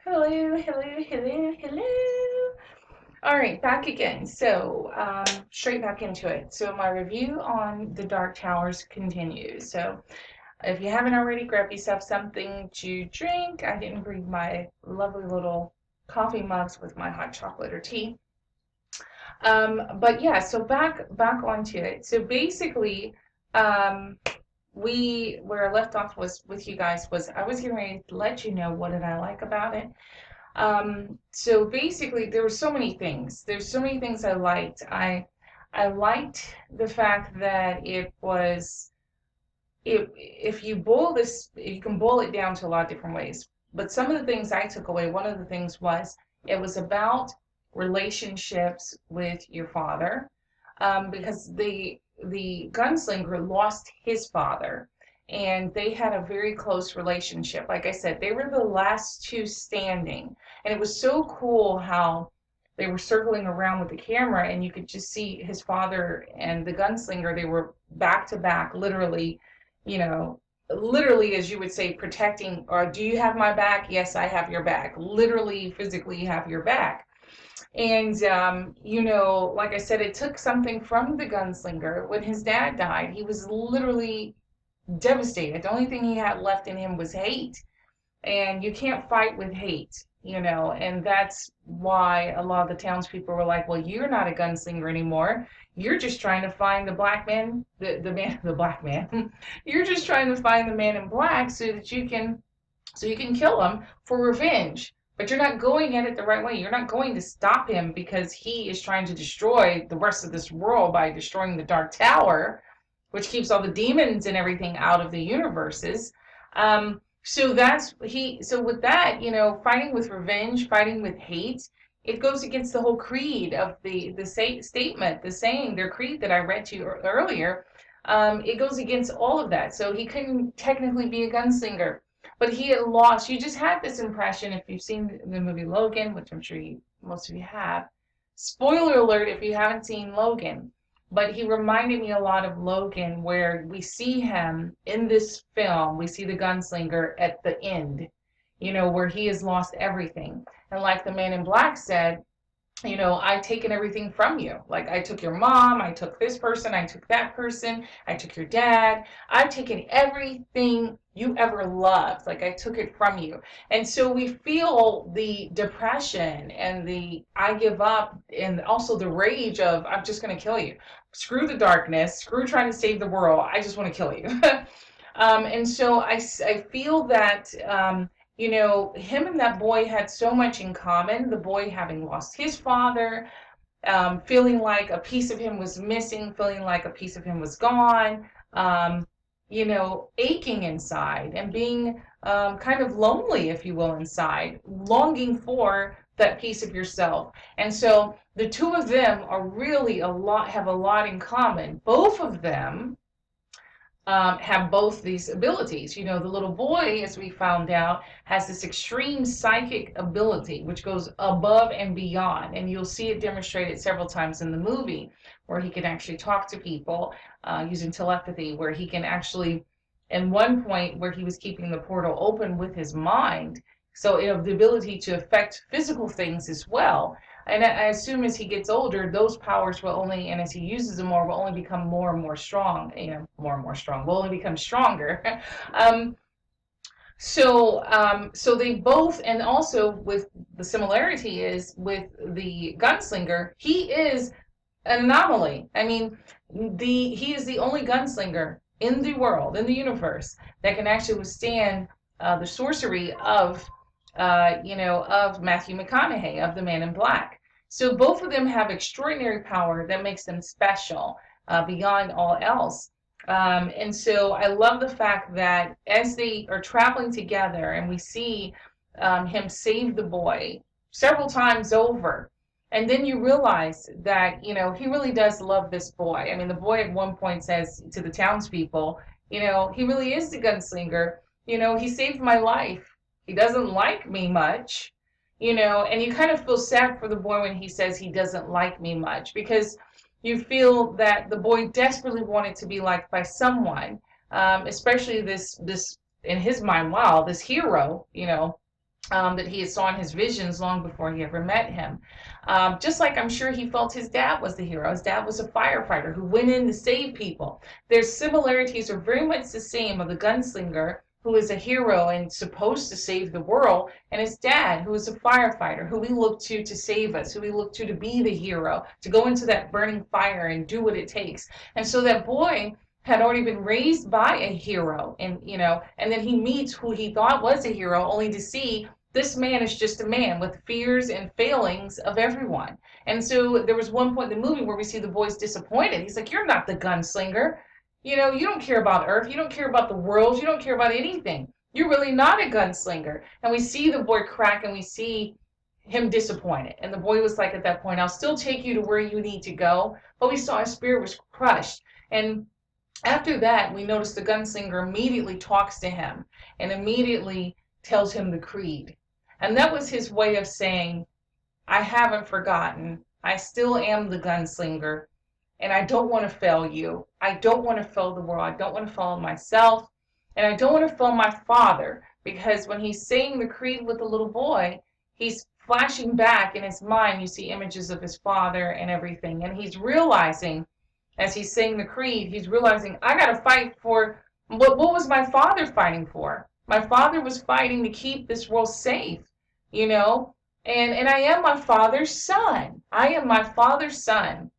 Hello, hello, hello, hello. All right, back again. So, straight back into it. So, my review on The Dark Towers continues. So, if you haven't already, grab yourself something to drink. I didn't bring my lovely little coffee mugs with my hot chocolate or tea. But yeah, so back onto it. So basically, um, we where I left off was with you guys was I was getting ready to let you know what did I like about it. So basically, there were so many things. There's so many things I liked. I liked the fact that it was it if you boil this, you can boil it down to a lot of different ways. But some of the things I took away, one of the things was it was about relationships with your father, because the gunslinger lost his father, and they had a very close relationship. Like I said, they were the last two standing, and it was so cool how they were circling around with the camera, and you could just see his father and the gunslinger. They were back to back, literally, you know, literally, as you would say, protecting, or do you have my back? Yes, I have your back. Literally, physically have your back. And, like I said, it took something from the gunslinger. When his dad died, he was literally devastated. The only thing he had left in him was hate. And you can't fight with hate. And that's why a lot of the townspeople were like, well, you're not a gunslinger anymore. You're just trying to find the black man, the man, the black man. You're just trying to find the man in black so you can kill him for revenge. But you're not going at it the right way. You're not going to stop him because he is trying to destroy the rest of this world by destroying the Dark Tower, which keeps all the demons and everything out of the universes. So with that, fighting with revenge, fighting with hate, it goes against the whole creed of the statement, the saying, their creed that I read to you earlier. It goes against all of that. So he couldn't technically be a gunslinger, but he had lost. You just had this impression if you've seen the movie Logan, which I'm sure most of you have. Spoiler alert if you haven't seen Logan, but he reminded me a lot of Logan, where we see him in this film. We see the gunslinger at the end, where he has lost everything. And like the man in black said, I've taken everything from you. Like, I took your mom, I took this person, I took that person, I took your dad. I've taken everything you ever loved. Like, I took it from you. And so we feel the depression and the I give up, and also the rage of I'm just going to kill you. Screw the darkness, screw trying to save the world. I just want to kill you. And so I feel that him and that boy had so much in common. The boy having lost his father, feeling like a piece of him was missing, feeling like a piece of him was gone, aching inside and being kind of lonely, if you will, inside, longing for that piece of yourself. And so the two of them are really have a lot in common. Both of them have both these abilities. The little boy, as we found out, has this extreme psychic ability, which goes above and beyond. And you'll see it demonstrated several times in the movie, where he can actually talk to people using telepathy, where he can actually, in one point, where he was keeping the portal open with his mind. So, the ability to affect physical things as well. And I assume as he gets older, those powers will only, and as he uses them more, will only become more and more strong, more and more strong, will only become stronger. um, so they both, and also with the similarity is with the gunslinger, he is an anomaly. I mean, he is the only gunslinger in the world, in the universe, that can actually withstand the sorcery of Matthew McConaughey, of the Man in Black. So both of them have extraordinary power that makes them special beyond all else. And so I love the fact that as they are traveling together, and we see him save the boy several times over, and then you realize that, he really does love this boy. I mean, the boy at one point says to the townspeople, he really is the gunslinger. He saved my life. He doesn't like me much, and you kind of feel sad for the boy when he says he doesn't like me much, because you feel that the boy desperately wanted to be liked by someone, especially this in his mind, wow, this hero, that he had saw in his visions long before he ever met him. Just like I'm sure he felt his dad was the hero. His dad was a firefighter who went in to save people. Their similarities are very much the same of the gunslinger who is a hero and supposed to save the world, and his dad who is a firefighter who we look to save us, who we look to be the hero, to go into that burning fire and do what it takes. And so that boy had already been raised by a hero, and and then he meets who he thought was a hero only to see this man is just a man with fears and failings of everyone. And so there was one point in the movie where we see the boy's disappointed. He's like, you're not the gunslinger. You don't care about Earth. You don't care about the world. You don't care about anything. You're really not a gunslinger. And we see the boy crack and we see him disappointed. And the boy was like, at that point, I'll still take you to where you need to go. But we saw his spirit was crushed. And after that, we noticed the gunslinger immediately talks to him and immediately tells him the creed. And that was his way of saying, I haven't forgotten. I still am the gunslinger. And I don't want to fail you. I don't want to fail the world. I don't want to fail myself. And I don't want to fail my father. Because when he's saying the creed with the little boy, he's flashing back in his mind. You see images of his father and everything. And he's realizing, as he's saying the creed, he's realizing, I got to fight for, what was my father fighting for? My father was fighting to keep this world safe. And I am my father's son. I am my father's son.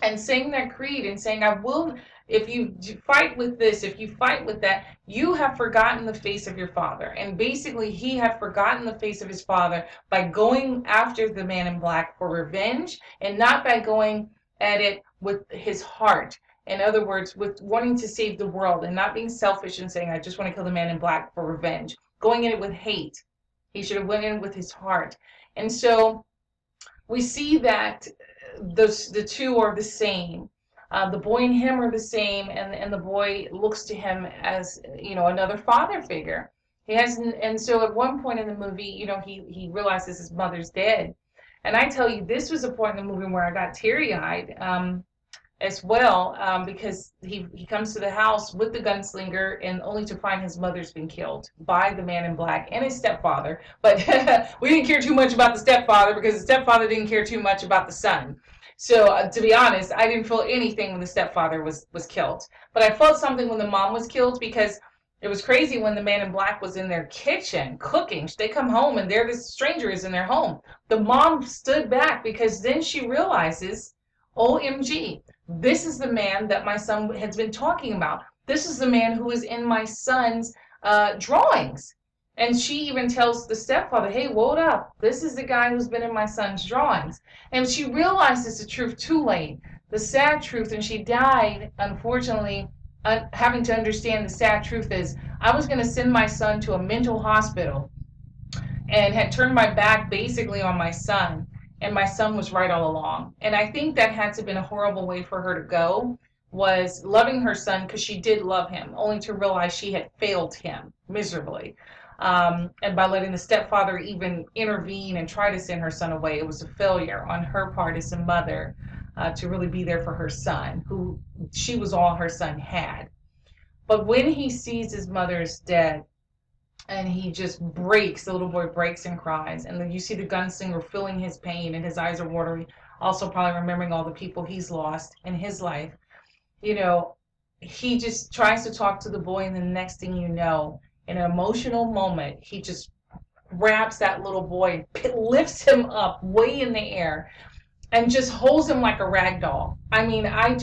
And saying that creed and saying, I will, if you fight with this, if you fight with that, you have forgotten the face of your father. And basically, he had forgotten the face of his father by going after the man in black for revenge and not by going at it with his heart. In other words, with wanting to save the world and not being selfish and saying, I just want to kill the man in black for revenge. Going in it with hate. He should have went in with his heart. And so we see that the two are the same. The boy and him are the same, and the boy looks to him as another father figure. And so at one point in the movie, he realizes his mother's dead. And I tell you, this was a point in the movie where I got teary-eyed. As well, because he comes to the house with the gunslinger and only to find his mother's been killed by the man in black and his stepfather. But we didn't care too much about the stepfather because the stepfather didn't care too much about the son. So to be honest, I didn't feel anything when the stepfather was killed. But I felt something when the mom was killed because it was crazy when the man in black was in their kitchen cooking. They come home and there this stranger is in their home. The mom stood back because then she realizes, OMG, this is the man that my son has been talking about. This is the man who is in my son's drawings. And she even tells the stepfather, hey, hold up. This is the guy who's been in my son's drawings. And she realizes the truth too late, the sad truth, and she died, unfortunately, having to understand the sad truth is, I was going to send my son to a mental hospital and had turned my back basically on my son. And my son was right all along. And I think that had to have been a horrible way for her to go, was loving her son because she did love him, only to realize she had failed him miserably. And by letting the stepfather even intervene and try to send her son away, it was a failure on her part as a mother to really be there for her son, who she was all her son had. But when he sees his mother is dead, and he just breaks, the little boy breaks and cries. And then you see the gunslinger feeling his pain and his eyes are watering, also probably remembering all the people he's lost in his life. He just tries to talk to the boy, and the next thing you know, in an emotional moment, he just grabs that little boy and lifts him up way in the air and just holds him like a rag doll. I mean, I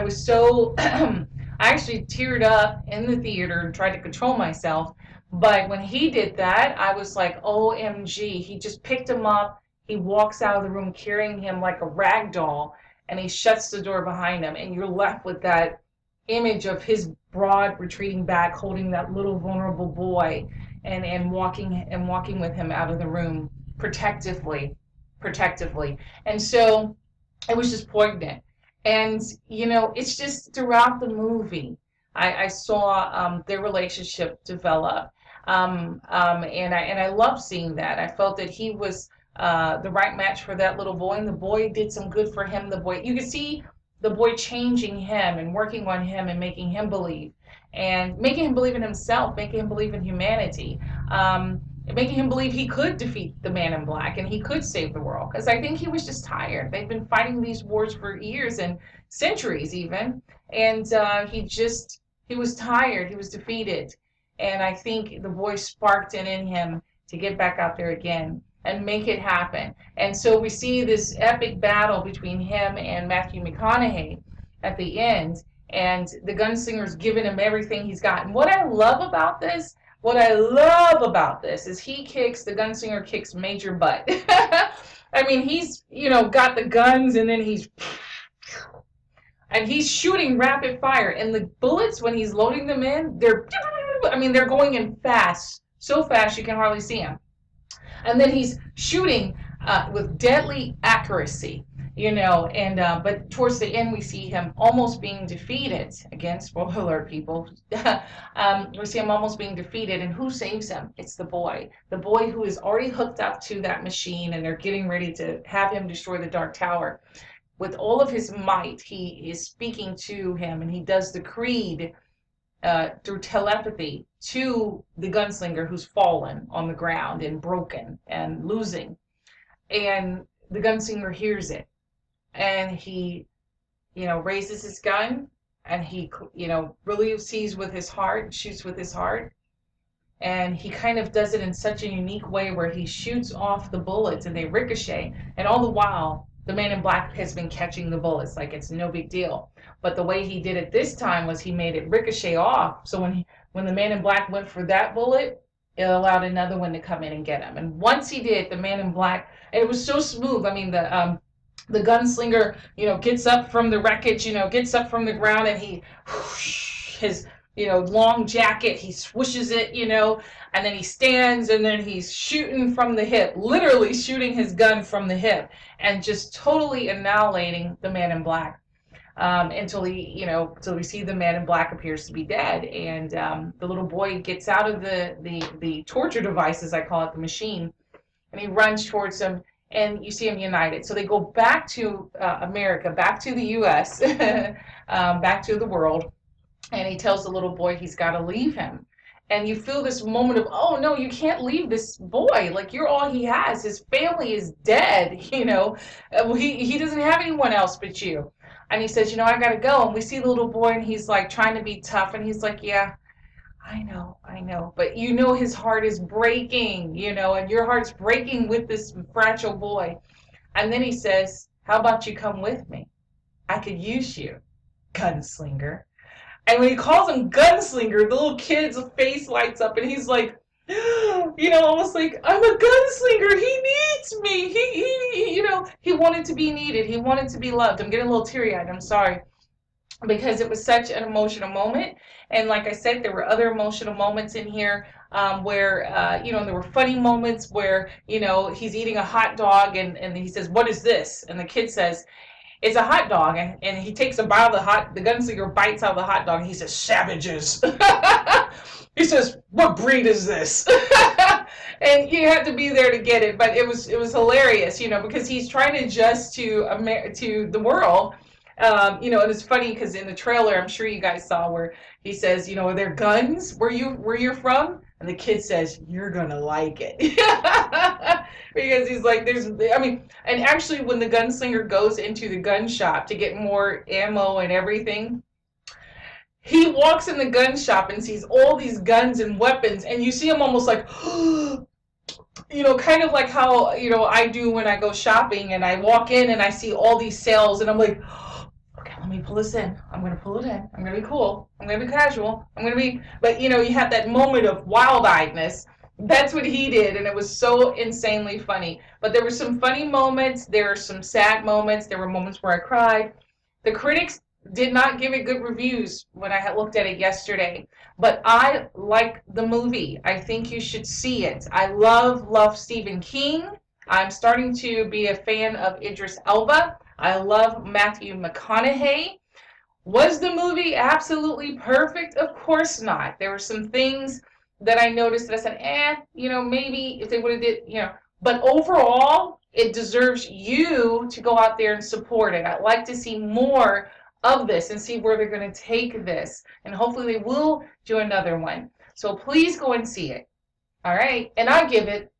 was so, I actually teared up in the theater and tried to control myself. But when he did that, I was like, OMG. He just picked him up. He walks out of the room carrying him like a rag doll, and he shuts the door behind him. And you're left with that image of his broad retreating back, holding that little vulnerable boy, and walking with him out of the room protectively. And so it was just poignant. And, it's just throughout the movie, I saw their relationship develop. And I love seeing that. I felt that he was the right match for that little boy, and the boy did some good for him. You could see the boy changing him and working on him and making him believe in himself, making him believe in humanity. making him believe he could defeat the Man in Black and he could save the world. Because I think he was just tired. They've been fighting these wars for years and centuries even, and he was tired. He was defeated, and I think the boy sparked it in him to get back out there again and make it happen. And so we see this epic battle between him and Matthew McConaughey at the end, and the gunslinger's giving him everything he's got. And what I love about this is the gunslinger kicks major butt. I mean, he's, got the guns, and then he's shooting rapid fire. And the bullets, when he's loading them in, they're going in fast, so fast you can hardly see them. And then he's shooting with deadly accuracy, but towards the end we see him almost being defeated. Again, spoiler alert, people. We see him almost being defeated, and who saves him? It's the boy who is already hooked up to that machine, and they're getting ready to have him destroy the Dark Tower. With all of his might, he is speaking to him, and he does the creed through telepathy to the gunslinger who's fallen on the ground and broken and losing. And the gunslinger hears it, and he, raises his gun, and he, really sees with his heart, shoots with his heart. And he kind of does it in such a unique way where he shoots off the bullets and they ricochet. And all the while, the Man in Black has been catching the bullets like it's no big deal. But the way he did it this time was he made it ricochet off. So when the Man in Black went for that bullet, it allowed another one to come in and get him. And once he did, the Man in Black, and it was so smooth. I mean, the gunslinger, gets up from the wreckage, gets up from the ground, and his long jacket, he swooshes it, and then he stands, and then he's shooting from the hip, literally shooting his gun from the hip, and just totally annihilating the Man in Black, until we see the Man in Black appears to be dead, and the little boy gets out of the torture device, as I call it, the machine, and he runs towards him, and you see him united. So they go back to America, back to the U.S., back to the world. And he tells the little boy he's got to leave him. And you feel this moment of, oh, no, you can't leave this boy. Like, you're all he has. His family is dead, He doesn't have anyone else but you. And he says, I got to go. And we see the little boy, and he's, like, trying to be tough. And he's like, yeah, I know. But his heart is breaking, and your heart's breaking with this fragile boy. And then he says, how about you come with me? I could use you, gunslinger. And when he calls him gunslinger, the little kid's face lights up, and he's like, almost like, I'm a gunslinger. He needs me. He wanted to be needed. He wanted to be loved. I'm getting a little teary-eyed. I'm sorry. Because it was such an emotional moment. And like I said, there were other emotional moments in here where, there were funny moments where, he's eating a hot dog, and he says, what is this? And the kid says, it's a hot dog, and he takes a bite of the gunslinger bites out of the hot dog, and he says, savages. He says, what breed is this? And you have to be there to get it, but it was hilarious, because he's trying to adjust to the world. And it's funny because in the trailer, I'm sure you guys saw where he says, are there guns where you're from? And the kid says, you're gonna like it. Because he's like, and actually when the gunslinger goes into the gun shop to get more ammo and everything, he walks in the gun shop and sees all these guns and weapons, and you see him almost like, kind of like how, I do when I go shopping, and I walk in and I see all these sales, and I'm like, okay, let me pull this in. I'm going to pull it in. I'm going to be cool. I'm going to be casual. But you have that moment of wild-eyedness. That's what he did, and it was so insanely funny. But there were some funny moments. There were some sad moments. There were moments where I cried. The critics did not give it good reviews when I had looked at it yesterday. But I like the movie. I think you should see it. I love Stephen King. I'm starting to be a fan of Idris Elba. I love Matthew McConaughey. Was the movie absolutely perfect? Of course not. There were some things that I noticed that I said, maybe if they would have did, but overall, it deserves you to go out there and support it. I'd like to see more of this and see where they're going to take this. And hopefully they will do another one. So please go and see it. All right. And I give it